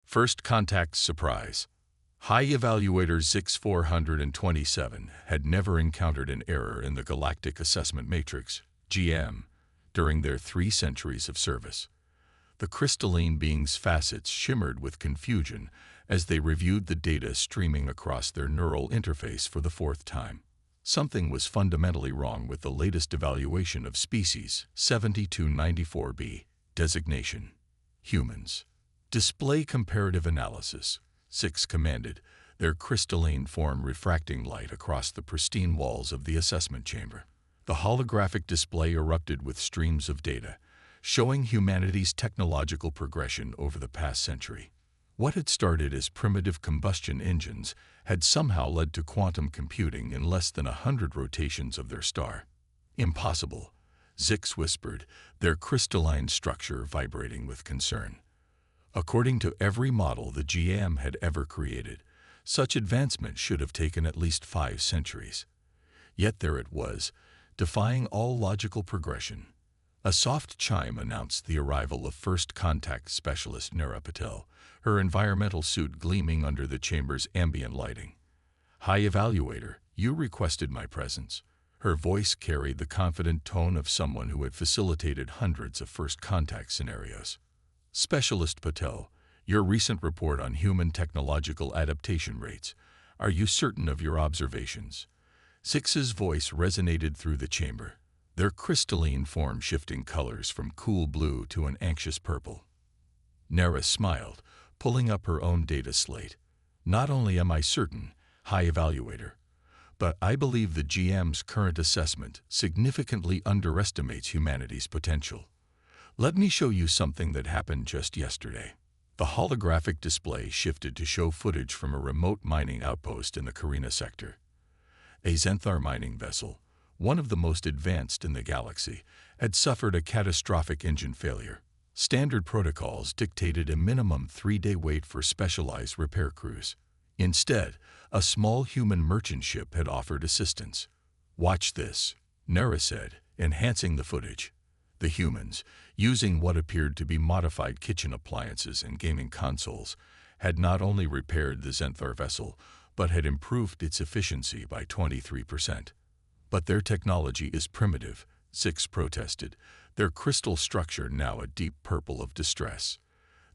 First contact surprise. High Evaluator 6427 had never encountered an error in the Galactic Assessment Matrix, GM, during their 3 centuries of service. The crystalline being's facets shimmered with confusion as they reviewed the data streaming across their neural interface for the 4th time. Something was fundamentally wrong with the latest evaluation of species 7294b, designation, humans. Display comparative analysis, 6 commanded, their crystalline form refracting light across the pristine walls of the assessment chamber. The holographic display erupted with streams of data, showing humanity's technological progression over the past century. What had started as primitive combustion engines had somehow led to quantum computing in less than 100 rotations of their star. Impossible, Zix whispered, their crystalline structure vibrating with concern. According to every model the GM had ever created, such advancement should have taken at least 5 centuries. Yet there it was, defying all logical progression. A soft chime announced the arrival of first contact specialist Nara Patel, her environmental suit gleaming under the chamber's ambient lighting. High Evaluator, you requested my presence. Her voice carried the confident tone of someone who had facilitated hundreds of first contact scenarios. Specialist Patel, your recent report on human technological adaptation rates. Are you certain of your observations? Zix's voice resonated through the chamber, their crystalline form shifting colors from cool blue to an anxious purple. Nara smiled, pulling up her own data slate. Not only am I certain, High Evaluator, but I believe the GM's current assessment significantly underestimates humanity's potential. Let me show you something that happened just yesterday. The holographic display shifted to show footage from a remote mining outpost in the Carina sector. A Xanthar mining vessel, one of the most advanced in the galaxy, had suffered a catastrophic engine failure. Standard protocols dictated a minimum 3-day wait for specialized repair crews. Instead, a small human merchant ship had offered assistance. Watch this, Nara said, enhancing the footage. The humans, using what appeared to be modified kitchen appliances and gaming consoles, had not only repaired the Xanthar vessel, but had improved its efficiency by 23%. But their technology is primitive, Zix protested, their crystal structure now a deep purple of distress.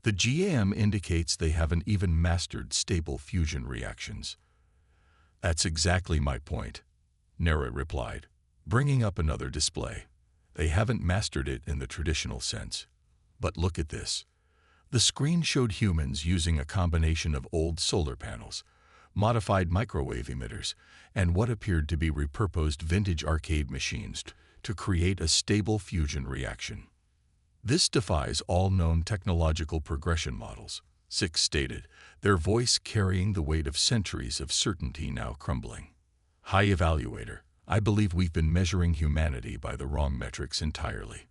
The GM indicates they haven't even mastered stable fusion reactions. That's exactly my point, Nara replied, bringing up another display. They haven't mastered it in the traditional sense. But look at this. The screen showed humans using a combination of old solar panels, modified microwave emitters, and what appeared to be repurposed vintage arcade machines to create a stable fusion reaction. This defies all known technological progression models, Zix stated, their voice carrying the weight of centuries of certainty now crumbling. High Evaluator, I believe we've been measuring humanity by the wrong metrics entirely.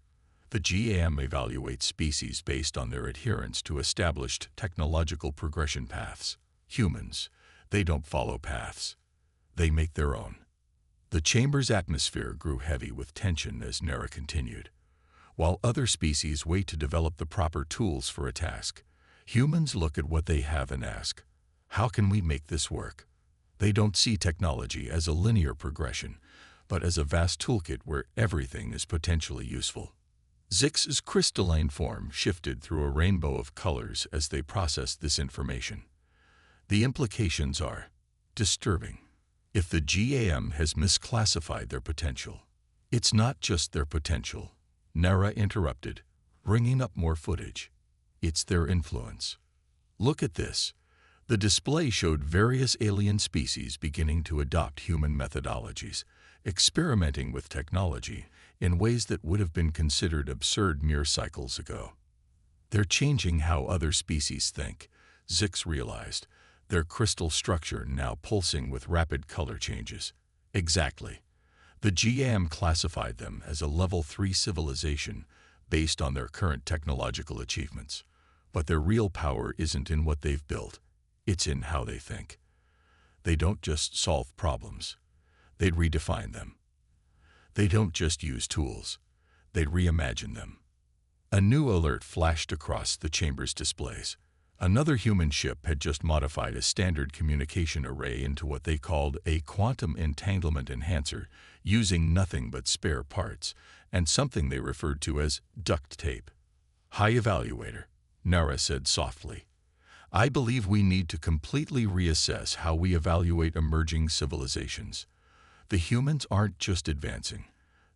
The GAM evaluates species based on their adherence to established technological progression paths. Humans, they don't follow paths. They make their own. The chamber's atmosphere grew heavy with tension as Nara continued. While other species wait to develop the proper tools for a task, humans look at what they have and ask, how can we make this work? They don't see technology as a linear progression, but as a vast toolkit where everything is potentially useful. Zix's crystalline form shifted through a rainbow of colors as they processed this information. The implications are disturbing. If the GAM has misclassified their potential, it's not just their potential, Nara interrupted, bringing up more footage. It's their influence. Look at this. The display showed various alien species beginning to adopt human methodologies, experimenting with technology in ways that would have been considered absurd mere cycles ago. They're changing how other species think, Zix realized, their crystal structure now pulsing with rapid color changes. Exactly. The GM classified them as a Level 3 civilization based on their current technological achievements. But their real power isn't in what they've built. It's in how they think. They don't just solve problems. They'd redefine them. They don't just use tools. They'd reimagine them. A new alert flashed across the chamber's displays. Another human ship had just modified a standard communication array into what they called a quantum entanglement enhancer, using nothing but spare parts, and something they referred to as duct tape. "High Evaluator," Nara said softly. "I believe we need to completely reassess how we evaluate emerging civilizations. The humans aren't just advancing.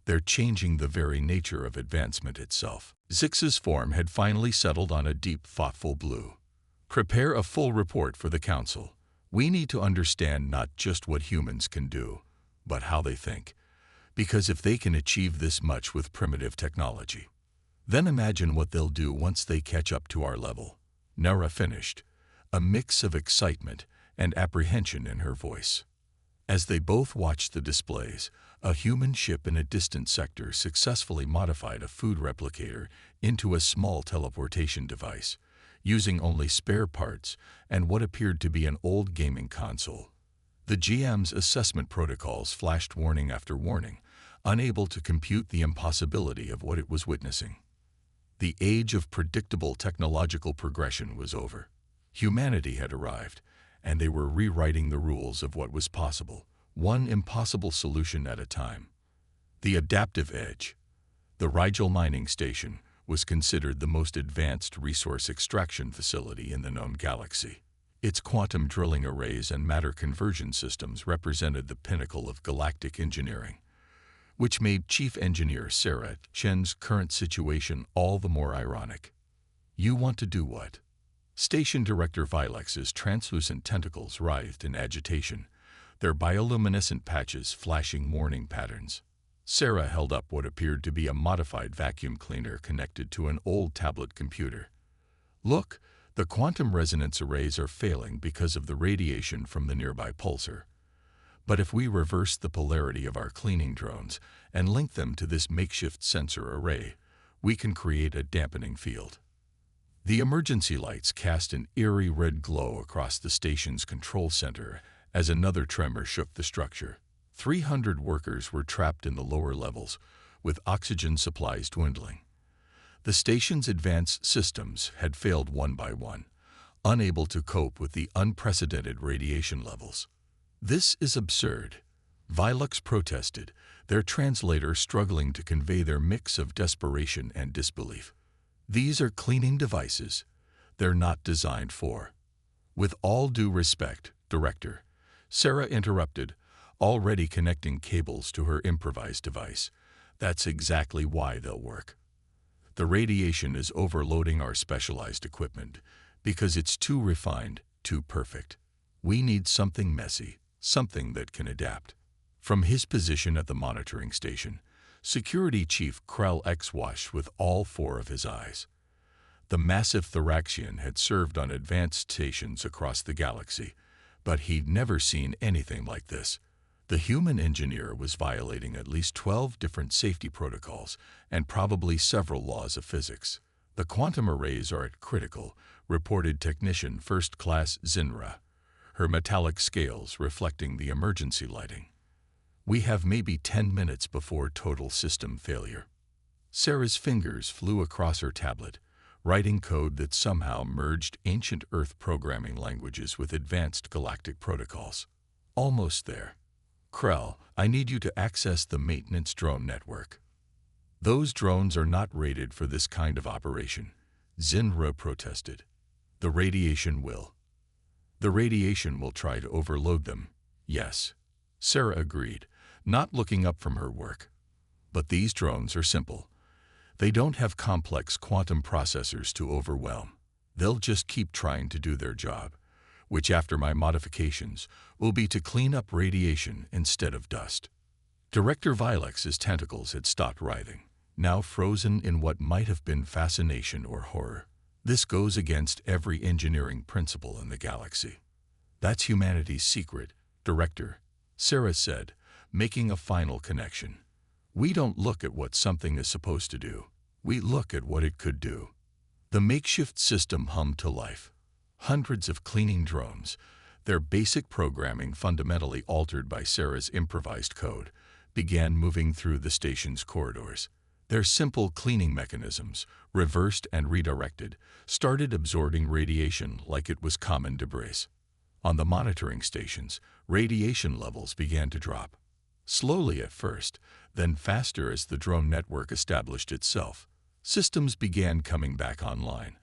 They're changing the very nature of advancement itself." Zix's form had finally settled on a deep, thoughtful blue. "Prepare a full report for the Council. We need to understand not just what humans can do, but how they think. Because if they can achieve this much with primitive technology, then imagine what they'll do once they catch up to our level." Nara finished, a mix of excitement and apprehension in her voice. As they both watched the displays, a human ship in a distant sector successfully modified a food replicator into a small teleportation device, using only spare parts and what appeared to be an old gaming console. The GM's assessment protocols flashed warning after warning, unable to compute the impossibility of what it was witnessing. The age of predictable technological progression was over. Humanity had arrived, and they were rewriting the rules of what was possible, one impossible solution at a time. The Adaptive Edge, the Rigel mining station, was considered the most advanced resource extraction facility in the known galaxy. Its quantum drilling arrays and matter conversion systems represented the pinnacle of galactic engineering, which made Chief Engineer Sarah Chen's current situation all the more ironic. "You want to do what?" Station Director Vilex's translucent tentacles writhed in agitation, their bioluminescent patches flashing warning patterns. Sarah held up what appeared to be a modified vacuum cleaner connected to an old tablet computer. "Look, the quantum resonance arrays are failing because of the radiation from the nearby pulsar. But if we reverse the polarity of our cleaning drones and link them to this makeshift sensor array, we can create a dampening field." The emergency lights cast an eerie red glow across the station's control center as another tremor shook the structure. 300 workers were trapped in the lower levels, with oxygen supplies dwindling. The station's advanced systems had failed one by one, unable to cope with the unprecedented radiation levels. "This is absurd," Vilux protested, their translator struggling to convey their mix of desperation and disbelief. "These are cleaning devices. They're not designed for—" "With all due respect, Director," Sarah interrupted, already connecting cables to her improvised device, "that's exactly why they'll work. The radiation is overloading our specialized equipment because it's too refined, too perfect. We need something messy, something that can adapt." From his position at the monitoring station, Security Chief Krell X watched with all four of his eyes. The massive Thoraxian had served on advanced stations across the galaxy, but he'd never seen anything like this. The human engineer was violating at least 12 different safety protocols and probably several laws of physics. "The quantum arrays are at critical," reported Technician First Class Zinra, her metallic scales reflecting the emergency lighting. "We have maybe 10 minutes before total system failure." Sarah's fingers flew across her tablet, writing code that somehow merged ancient Earth programming languages with advanced galactic protocols. "Almost there. Krell, I need you to access the maintenance drone network." "Those drones are not rated for this kind of operation," Zinra protested. The radiation will try to overload them." "Yes," Sarah agreed, not looking up from her work. "But these drones are simple. They don't have complex quantum processors to overwhelm. They'll just keep trying to do their job, which after my modifications will be to clean up radiation instead of dust." Director Vilex's tentacles had stopped writhing, now frozen in what might have been fascination or horror. "This goes against every engineering principle in the galaxy." "That's humanity's secret, Director," Sarah said, making a final connection. "We don't look at what something is supposed to do. We look at what it could do." The makeshift system hummed to life. Hundreds of cleaning drones, their basic programming fundamentally altered by Sarah's improvised code, began moving through the station's corridors. Their simple cleaning mechanisms, reversed and redirected, started absorbing radiation like it was common debris. On the monitoring stations, radiation levels began to drop. Slowly at first, then faster as the drone network established itself. Systems began coming back online,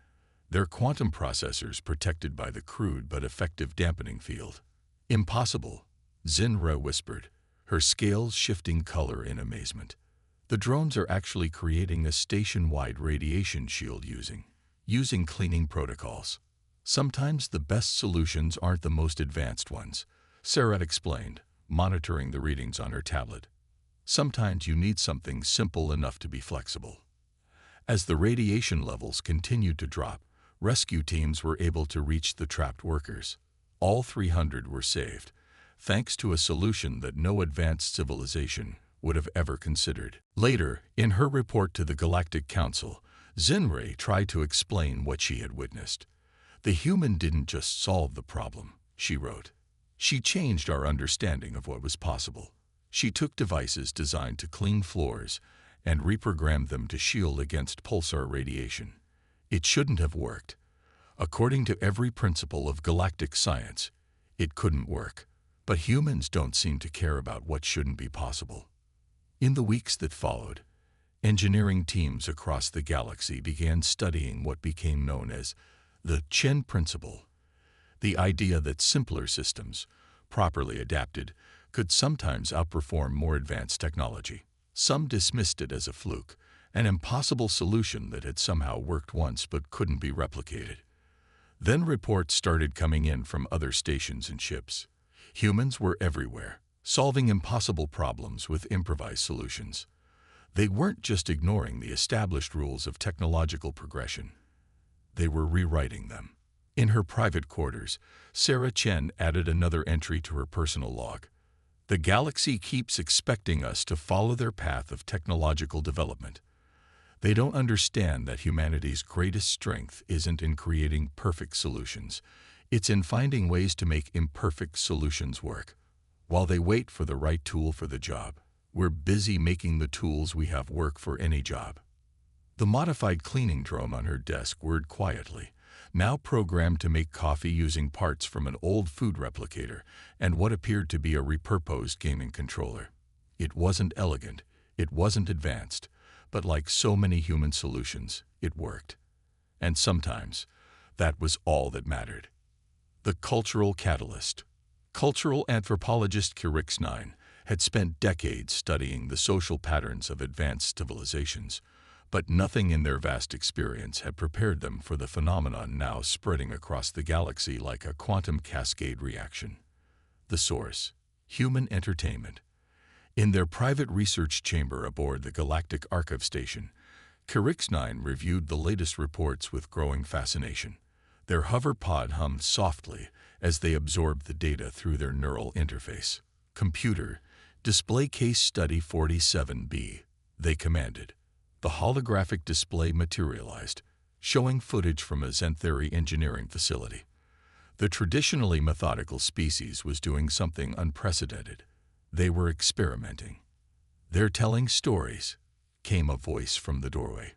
their quantum processors protected by the crude but effective dampening field. "Impossible," Zinra whispered, her scales shifting color in amazement. "The drones are actually creating a station-wide radiation shield using cleaning protocols. Sometimes the best solutions aren't the most advanced ones," Sarah explained, monitoring the readings on her tablet. "Sometimes you need something simple enough to be flexible." As the radiation levels continued to drop, rescue teams were able to reach the trapped workers. All 300 were saved, thanks to a solution that no advanced civilization would have ever considered. Later, in her report to the Galactic Council, Zinra tried to explain what she had witnessed. "The human didn't just solve the problem," she wrote. "She changed our understanding of what was possible. She took devices designed to clean floors and reprogrammed them to shield against pulsar radiation. It shouldn't have worked. According to every principle of galactic science, it couldn't work. But humans don't seem to care about what shouldn't be possible." In the weeks that followed, engineering teams across the galaxy began studying what became known as the Chen principle, the idea that simpler systems, properly adapted, could sometimes outperform more advanced technology. Some dismissed it as a fluke, an impossible solution that had somehow worked once but couldn't be replicated. Then reports started coming in from other stations and ships. Humans were everywhere, solving impossible problems with improvised solutions. They weren't just ignoring the established rules of technological progression. They were rewriting them. In her private quarters, Sarah Chen added another entry to her personal log. "The galaxy keeps expecting us to follow their path of technological development. They don't understand that humanity's greatest strength isn't in creating perfect solutions. It's in finding ways to make imperfect solutions work. While they wait for the right tool for the job, we're busy making the tools we have work for any job." The modified cleaning drone on her desk whirred quietly, now programmed to make coffee using parts from an old food replicator and what appeared to be a repurposed gaming controller. It wasn't elegant, it wasn't advanced, but like so many human solutions, it worked. And sometimes, that was all that mattered. The cultural catalyst. Cultural anthropologist Kirix9 had spent decades studying the social patterns of advanced civilizations, but nothing in their vast experience had prepared them for the phenomenon now spreading across the galaxy like a quantum cascade reaction. The source: human entertainment. In their private research chamber aboard the Galactic Archive Station, Kirix9 reviewed the latest reports with growing fascination. Their hover pod hummed softly as they absorbed the data through their neural interface. "Computer, display case study 47B, they commanded. The holographic display materialized, showing footage from a Zentheri engineering facility. The traditionally methodical species was doing something unprecedented. They were experimenting. "They're telling stories," came a voice from the doorway.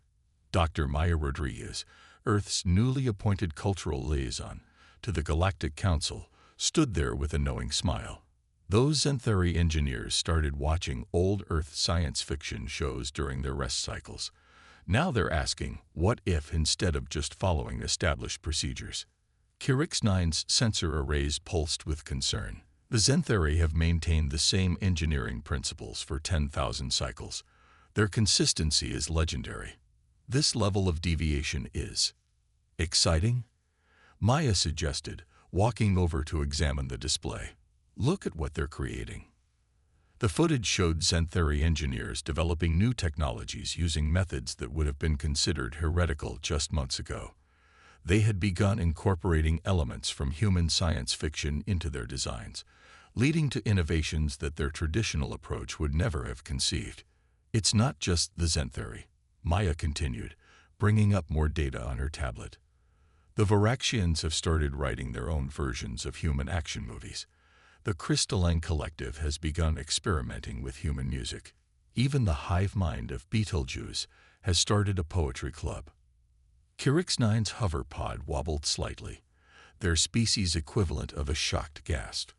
Dr. Maya Rodriguez, Earth's newly appointed cultural liaison to the Galactic Council, stood there with a knowing smile. Those Zentheri engineers started watching old Earth science fiction shows during their rest cycles. Now they're asking, what if instead of just following established procedures? Kirix9's sensor arrays pulsed with concern. The Zentheri have maintained the same engineering principles for 10,000 cycles. Their consistency is legendary. This level of deviation is exciting, Maya suggested, walking over to examine the display. "Look at what they're creating." The footage showed Zentheri engineers developing new technologies using methods that would have been considered heretical just months ago. They had begun incorporating elements from human science fiction into their designs, leading to innovations that their traditional approach would never have conceived. "It's not just the Zentheri," Maya continued, bringing up more data on her tablet. "The Varaxians have started writing their own versions of human action movies. The Crystalline Collective has begun experimenting with human music. Even the hive mind of Betelgeuse has started a poetry club. Kirix-9's hoverpod wobbled slightly, their species equivalent of a shocked gasp.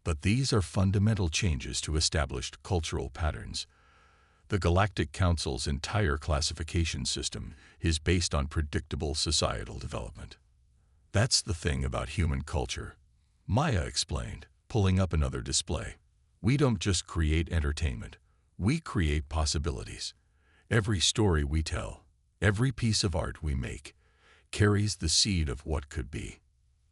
But these are fundamental changes to established cultural patterns. The Galactic Council's entire classification system is based on predictable societal development. That's the thing about human culture, Maya explained, pulling up another display. We don't just create entertainment, we create possibilities. Every story we tell, every piece of art we make, carries the seed of what could be.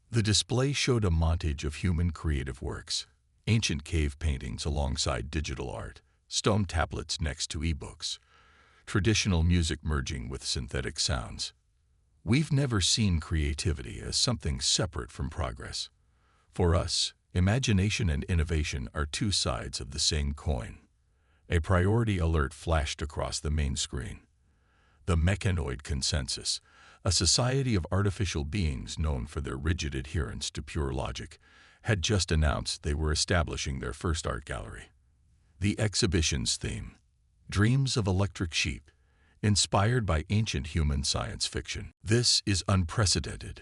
The display showed a montage of human creative works, ancient cave paintings alongside digital art, stone tablets next to ebooks, traditional music merging with synthetic sounds. We've never seen creativity as something separate from progress. For us, imagination and innovation are two sides of the same coin. A priority alert flashed across the main screen. The Mechanoid Consensus, a society of artificial beings known for their rigid adherence to pure logic, had just announced they were establishing their first art gallery. The exhibition's theme, Dreams of Electric Sheep, inspired by ancient human science fiction. This is unprecedented,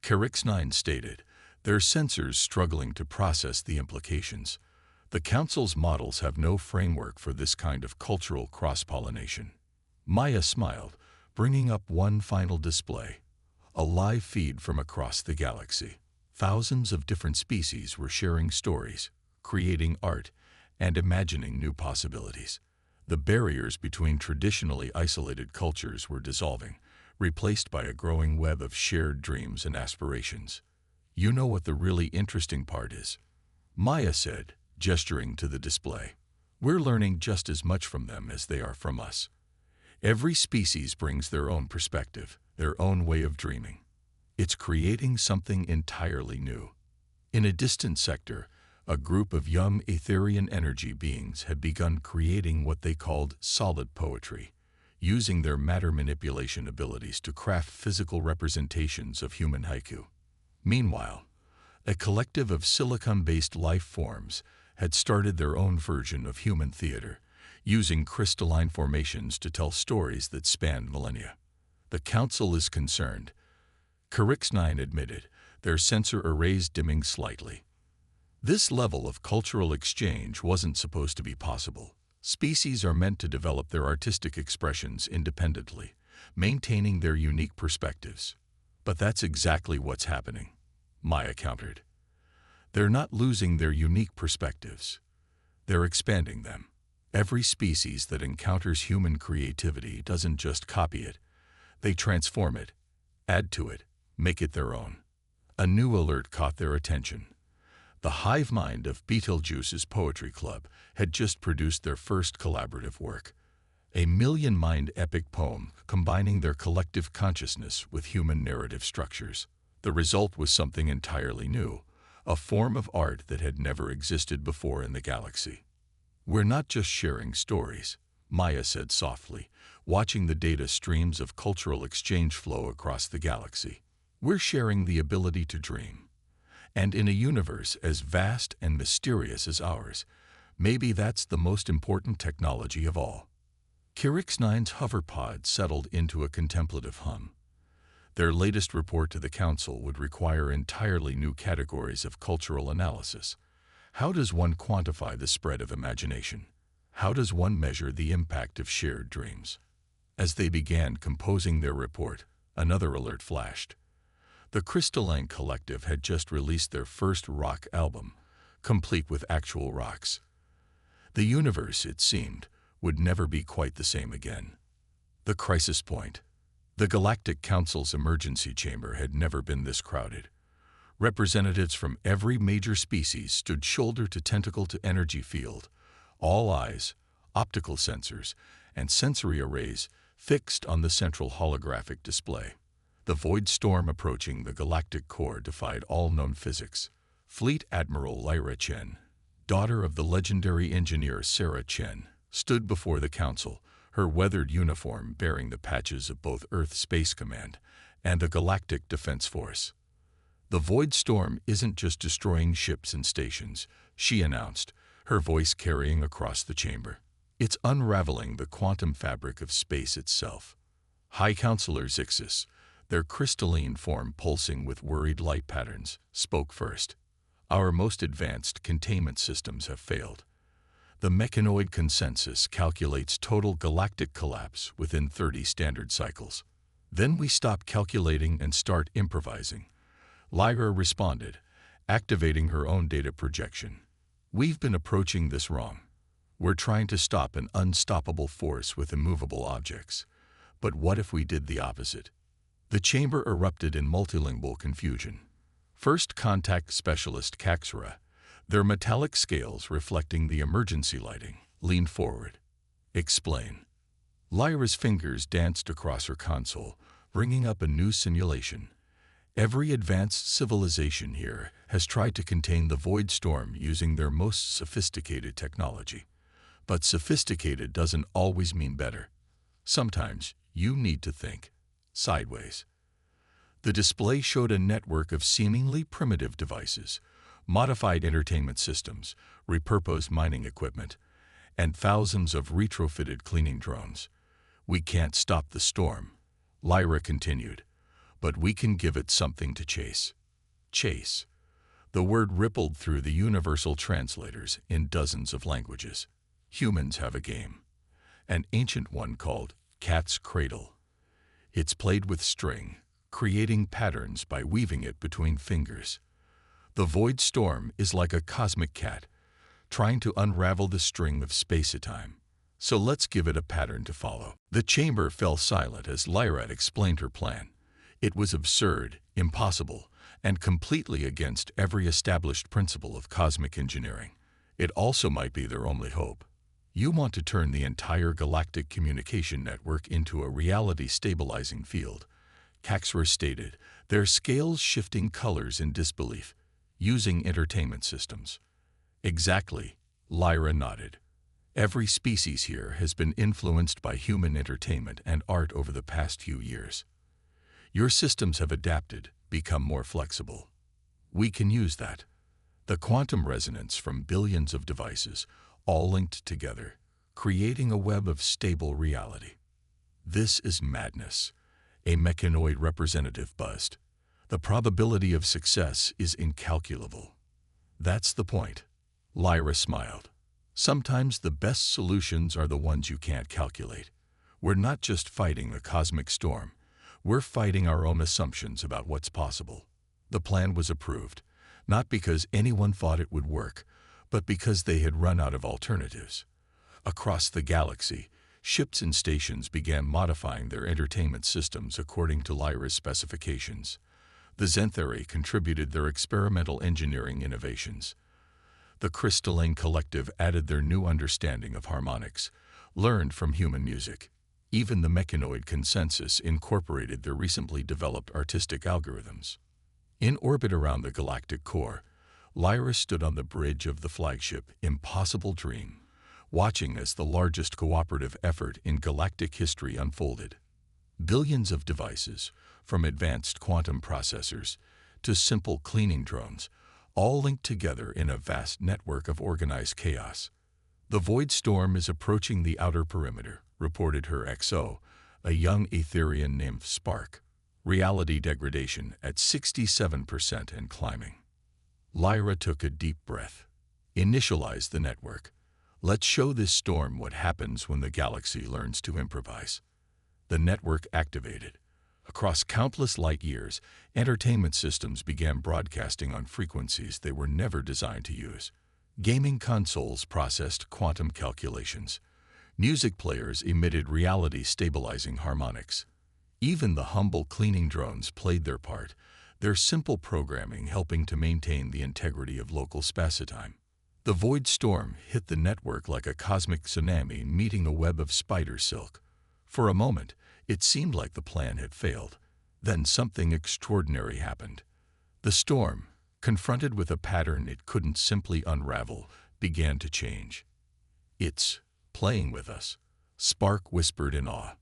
Kirix-9 stated, their sensors struggling to process the implications. The Council's models have no framework for this kind of cultural cross-pollination. Maya smiled, bringing up one final display, a live feed from across the galaxy. Thousands of different species were sharing stories, creating art, and imagining new possibilities. The barriers between traditionally isolated cultures were dissolving, replaced by a growing web of shared dreams and aspirations. You know what the really interesting part is? Maya said, gesturing to the display. We're learning just as much from them as they are from us. Every species brings their own perspective, their own way of dreaming. It's creating something entirely new. In a distant sector, a group of young Aetherian energy beings had begun creating what they called solid poetry, using their matter manipulation abilities to craft physical representations of human haiku. Meanwhile, a collective of silicon-based life forms had started their own version of human theater, using crystalline formations to tell stories that spanned millennia. The Council is concerned, Kirix-9 admitted, their sensor arrays dimming slightly. This level of cultural exchange wasn't supposed to be possible. Species are meant to develop their artistic expressions independently, maintaining their unique perspectives. But that's exactly what's happening, Maya countered. They're not losing their unique perspectives. They're expanding them. Every species that encounters human creativity doesn't just copy it. They transform it, add to it, make it their own. A new alert caught their attention. The hive mind of Betelgeuse's poetry club had just produced their first collaborative work, a million-mind epic poem combining their collective consciousness with human narrative structures. The result was something entirely new, a form of art that had never existed before in the galaxy. We're not just sharing stories, Maya said softly, watching the data streams of cultural exchange flow across the galaxy. We're sharing the ability to dream. And in a universe as vast and mysterious as ours, maybe that's the most important technology of all. Kirix-9's hoverpod settled into a contemplative hum. Their latest report to the Council would require entirely new categories of cultural analysis. How does one quantify the spread of imagination? How does one measure the impact of shared dreams? As they began composing their report, another alert flashed. The Crystalline Collective had just released their first rock album, complete with actual rocks. The universe, it seemed, would never be quite the same again. The crisis point. The Galactic Council's emergency chamber had never been this crowded. Representatives from every major species stood shoulder to tentacle to energy field, all eyes, optical sensors, and sensory arrays fixed on the central holographic display. The void storm approaching the galactic core defied all known physics. Fleet Admiral Lyra Chen, daughter of the legendary engineer Sarah Chen, stood before the Council, her weathered uniform bearing the patches of both Earth Space Command and the Galactic Defense Force. The void storm isn't just destroying ships and stations, she announced, her voice carrying across the chamber. It's unraveling the quantum fabric of space itself. High Counselor Zixis, their crystalline form pulsing with worried light patterns, spoke first. Our most advanced containment systems have failed. The mechanoid consensus calculates total galactic collapse within 30 standard cycles. Then we stop calculating and start improvising. Lyra responded, activating her own data projection. We've been approaching this wrong. We're trying to stop an unstoppable force with immovable objects. But what if we did the opposite? The chamber erupted in multilingual confusion. First contact specialist Caxra, their metallic scales reflecting the emergency lighting, leaned forward. Explain. Lyra's fingers danced across her console, bringing up a new simulation. Every advanced civilization here has tried to contain the void storm using their most sophisticated technology. But sophisticated doesn't always mean better. Sometimes you need to think sideways. The display showed a network of seemingly primitive devices, modified entertainment systems, repurposed mining equipment, and thousands of retrofitted cleaning drones. We can't stop the storm, Lyra continued, but we can give it something to chase. Chase. The word rippled through the universal translators in dozens of languages. Humans have a game, an ancient one called Cat's Cradle. It's played with string, creating patterns by weaving it between fingers. The void storm is like a cosmic cat, trying to unravel the string of space-time. So let's give it a pattern to follow. The chamber fell silent as Lyra explained her plan. It was absurd, impossible, and completely against every established principle of cosmic engineering. It also might be their only hope. You want to turn the entire galactic communication network into a reality-stabilizing field, Caxra stated, their scales shifting colors in disbelief, using entertainment systems. Exactly, Lyra nodded. Every species here has been influenced by human entertainment and art over the past few years. Your systems have adapted, become more flexible. We can use that. The quantum resonance from billions of devices, all linked together, creating a web of stable reality. This is madness, a mechanoid representative buzzed. The probability of success is incalculable. That's the point. Lyra smiled. Sometimes the best solutions are the ones you can't calculate. We're not just fighting a cosmic storm. We're fighting our own assumptions about what's possible. The plan was approved, not because anyone thought it would work, but because they had run out of alternatives. Across the galaxy, ships and stations began modifying their entertainment systems according to Lyra's specifications. The Zenthari contributed their experimental engineering innovations. The Crystalline Collective added their new understanding of harmonics, learned from human music. Even the mechanoid consensus incorporated their recently developed artistic algorithms. In orbit around the galactic core, Lyra stood on the bridge of the flagship Impossible Dream, watching as the largest cooperative effort in galactic history unfolded. Billions of devices, from advanced quantum processors to simple cleaning drones, all linked together in a vast network of organized chaos. The void storm is approaching the outer perimeter, reported her XO, a young Aetherian named Spark. Reality degradation at 67% and climbing. Lyra took a deep breath. Initialize the network. Let's show this storm what happens when the galaxy learns to improvise. The network activated. Across countless light years, entertainment systems began broadcasting on frequencies they were never designed to use. Gaming consoles processed quantum calculations. Music players emitted reality-stabilizing harmonics. Even the humble cleaning drones played their part, their simple programming helping to maintain the integrity of local spacetime. The void storm hit the network like a cosmic tsunami meeting a web of spider silk. For a moment, it seemed like the plan had failed. Then something extraordinary happened. The storm, confronted with a pattern it couldn't simply unravel, began to change. It's playing with us, Spark whispered in awe.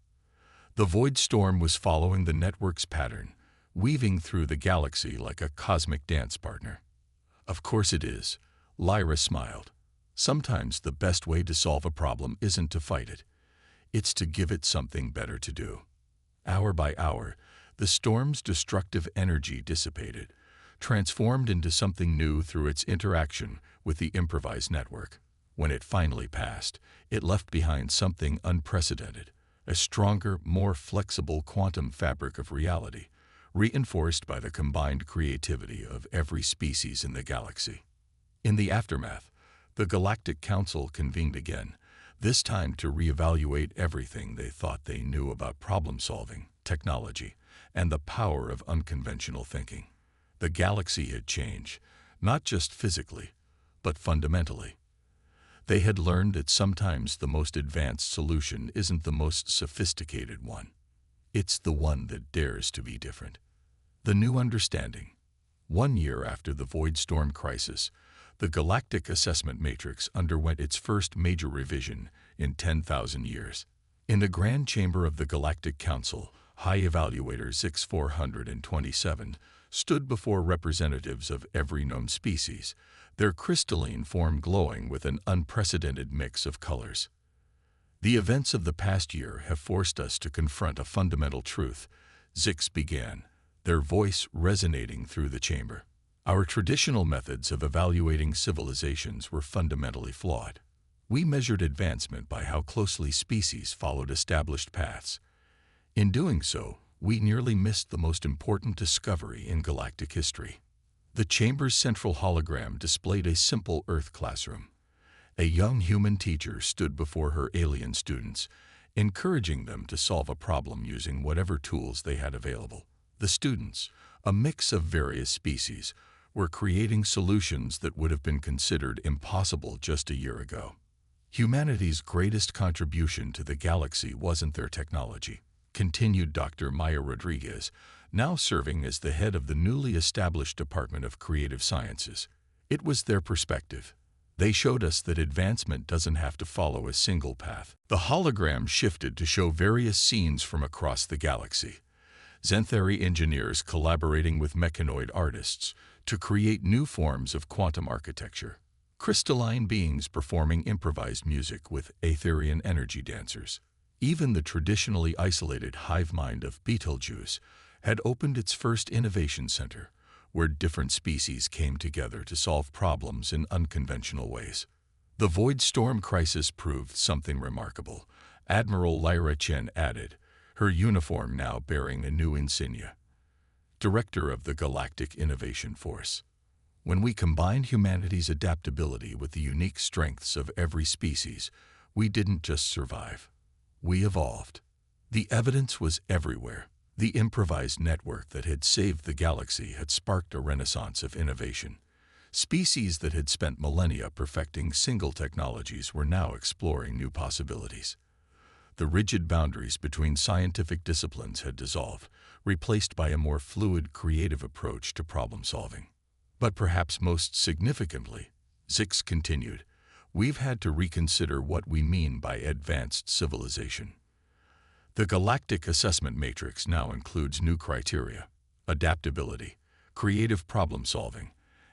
The void storm was following the network's pattern, weaving through the galaxy like a cosmic dance partner. Of course it is, Lyra smiled. Sometimes the best way to solve a problem isn't to fight it. It's to give it something better to do. Hour by hour, the storm's destructive energy dissipated, transformed into something new through its interaction with the improvised network. When it finally passed, it left behind something unprecedented, a stronger, more flexible quantum fabric of reality, reinforced by the combined creativity of every species in the galaxy. In the aftermath, the Galactic Council convened again, this time to reevaluate everything they thought they knew about problem-solving, technology, and the power of unconventional thinking. The galaxy had changed, not just physically, but fundamentally. They had learned that sometimes the most advanced solution isn't the most sophisticated one. It's the one that dares to be different. The new understanding. 1 year after the Void Storm crisis, the Galactic Assessment Matrix underwent its first major revision in 10,000 years. In the Grand Chamber of the Galactic Council, High Evaluator 6427 stood before representatives of every known species, their crystalline form glowing with an unprecedented mix of colors. The events of the past year have forced us to confront a fundamental truth, Zix began, their voice resonating through the chamber. Our traditional methods of evaluating civilizations were fundamentally flawed. We measured advancement by how closely species followed established paths. In doing so, we nearly missed the most important discovery in galactic history. The chamber's central hologram displayed a simple Earth classroom. A young human teacher stood before her alien students, encouraging them to solve a problem using whatever tools they had available. The students, a mix of various species, were creating solutions that would have been considered impossible just a year ago. Humanity's greatest contribution to the galaxy wasn't their technology, continued Dr. Maya Rodriguez, now serving as the head of the newly established Department of Creative Sciences. It was their perspective. They showed us that advancement doesn't have to follow a single path. The hologram shifted to show various scenes from across the galaxy. Xanthari engineers collaborating with mechanoid artists to create new forms of quantum architecture. Crystalline beings performing improvised music with Aetherian energy dancers. Even the traditionally isolated hive mind of Betelgeuse had opened its first innovation center, where different species came together to solve problems in unconventional ways. The Void Storm crisis proved something remarkable, Admiral Lyra Chen added, her uniform now bearing a new insignia. Director of the Galactic Innovation Force. When we combined humanity's adaptability with the unique strengths of every species, we didn't just survive. We evolved. The evidence was everywhere. The improvised network that had saved the galaxy had sparked a renaissance of innovation. Species that had spent millennia perfecting single technologies were now exploring new possibilities. The rigid boundaries between scientific disciplines had dissolved, replaced by a more fluid, creative approach to problem-solving. But perhaps most significantly, Zix continued, we've had to reconsider what we mean by advanced civilization. The Galactic Assessment Matrix now includes new criteria: adaptability, creative problem-solving,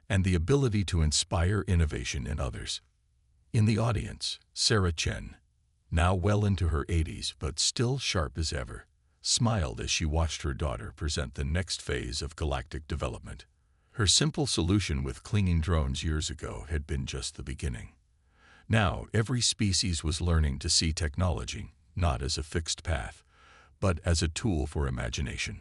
and the ability to inspire innovation in others. In the audience, Sarah Chen, now well into her 80s but still sharp as ever, smiled as she watched her daughter present the next phase of galactic development. Her simple solution with clinging drones years ago had been just the beginning. Now, every species was learning to see technology not as a fixed path, but as a tool for imagination.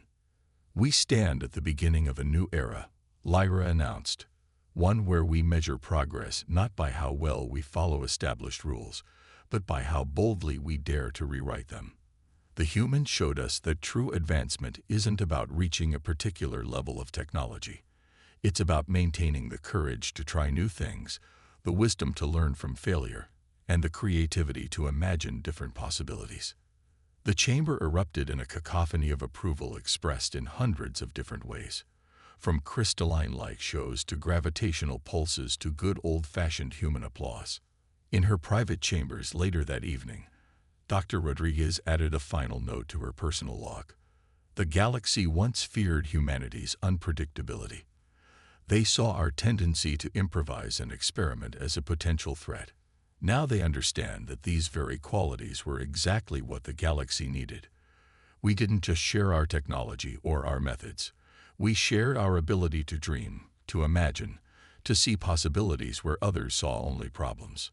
We stand at the beginning of a new era, Lyra announced, one where we measure progress not by how well we follow established rules, but by how boldly we dare to rewrite them. The humans showed us that true advancement isn't about reaching a particular level of technology. It's about maintaining the courage to try new things, the wisdom to learn from failure, and the creativity to imagine different possibilities. The chamber erupted in a cacophony of approval expressed in hundreds of different ways, from crystalline light shows to gravitational pulses to good old-fashioned human applause. In her private chambers later that evening, Dr. Rodriguez added a final note to her personal log. The galaxy once feared humanity's unpredictability. They saw our tendency to improvise and experiment as a potential threat. Now they understand that these very qualities were exactly what the galaxy needed. We didn't just share our technology or our methods. We shared our ability to dream, to imagine, to see possibilities where others saw only problems.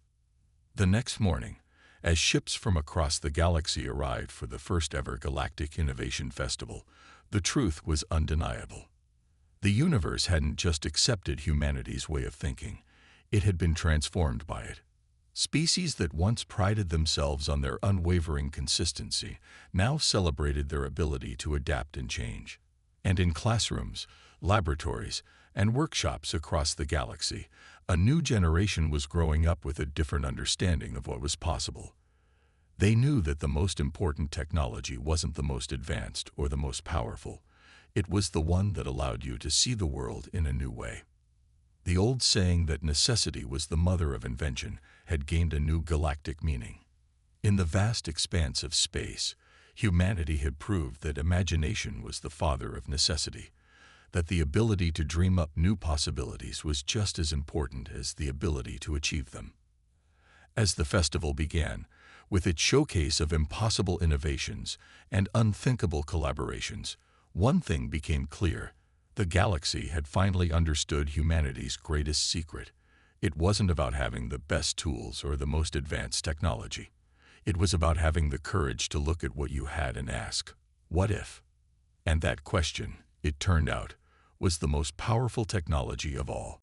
The next morning, as ships from across the galaxy arrived for the first-ever Galactic Innovation Festival, the truth was undeniable. The universe hadn't just accepted humanity's way of thinking, it had been transformed by it. Species that once prided themselves on their unwavering consistency now celebrated their ability to adapt and change. And in classrooms, laboratories, and workshops across the galaxy, a new generation was growing up with a different understanding of what was possible. They knew that the most important technology wasn't the most advanced or the most powerful. It was the one that allowed you to see the world in a new way. The old saying that necessity was the mother of invention had gained a new galactic meaning. In the vast expanse of space, humanity had proved that imagination was the father of necessity, that the ability to dream up new possibilities was just as important as the ability to achieve them. As the festival began, with its showcase of impossible innovations and unthinkable collaborations, one thing became clear. The galaxy had finally understood humanity's greatest secret. It wasn't about having the best tools or the most advanced technology. It was about having the courage to look at what you had and ask, what if? And that question, it turned out, was the most powerful technology of all.